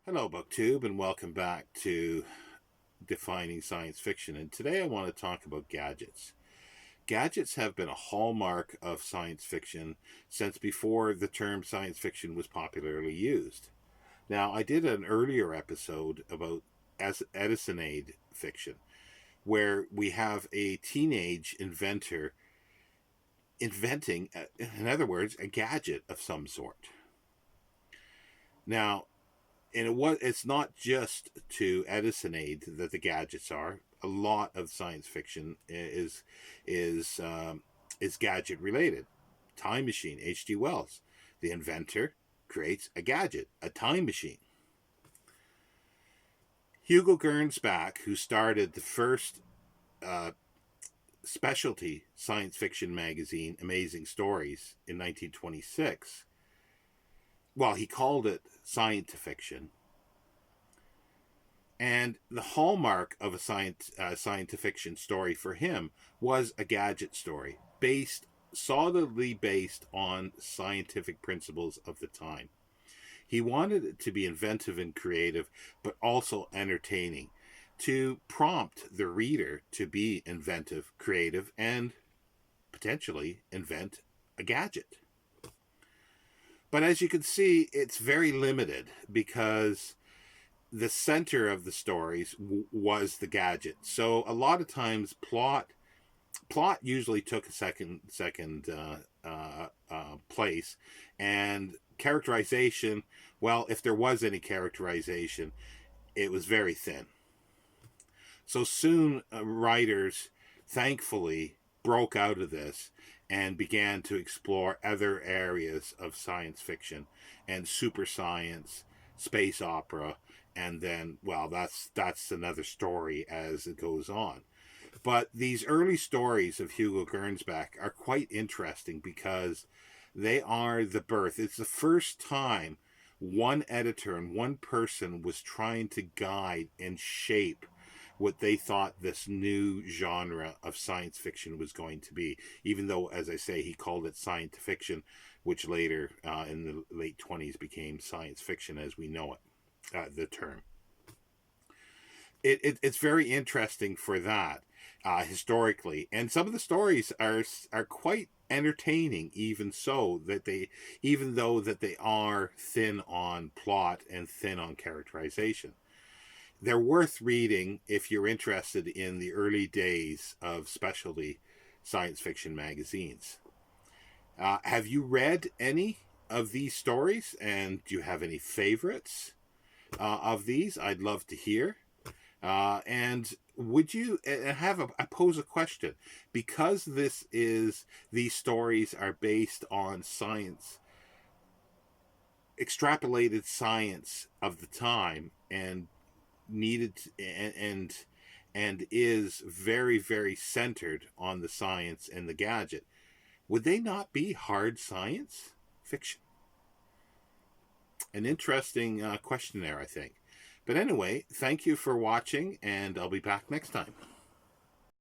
Hello, BookTube, and welcome back to Defining Science Fiction. And today I want to talk about gadgets. Gadgets have been a hallmark of science fiction since before the term science fiction was popularly used. Now, I did an earlier episode about Edisonade fiction, where we have a teenage inventor inventing, in other words, a gadget of some sort. Now, it's not just to Edisonade that the gadgets are. A lot of science fiction is gadget related. Time Machine, H.G. Wells, the inventor creates a gadget, a time machine. Hugo Gernsback, who started the first specialty science fiction magazine, Amazing Stories, in 1926, well, he called it science-fiction. And the hallmark of a science-fiction story for him was a gadget story, solidly based on scientific principles of the time. He wanted it to be inventive and creative, but also entertaining, to prompt the reader to be inventive, creative, and potentially invent a gadget. But as you can see, it's very limited because the center of the stories was the gadget. So a lot of times plot usually took a second place, and characterization, well, if there was any characterization, it was very thin. So soon writers thankfully broke out of this and began to explore other areas of science fiction and super science, space opera, and then, well, that's another story as it goes on. But these early stories of Hugo Gernsback are quite interesting because they are the birth. It's the first time one editor and one person was trying to guide and shape what they thought this new genre of science fiction was going to be, even though, as I say, he called it science fiction, which later in the late 20s became science fiction as we know it, the term. It's very interesting for that, historically, and some of the stories are quite entertaining, even though they are thin on plot and thin on characterization. They're worth reading if you're interested in the early days of specialty science fiction magazines. Have you read any of these stories, and do you have any favorites of these? I'd love to hear. And would you I pose a question, because these stories are based on science, extrapolated science of the time, and needed and is very, very centered on the science and the gadget, would they not be hard science fiction? An interesting question there, I think. But anyway, thank you for watching, and I'll be back next time.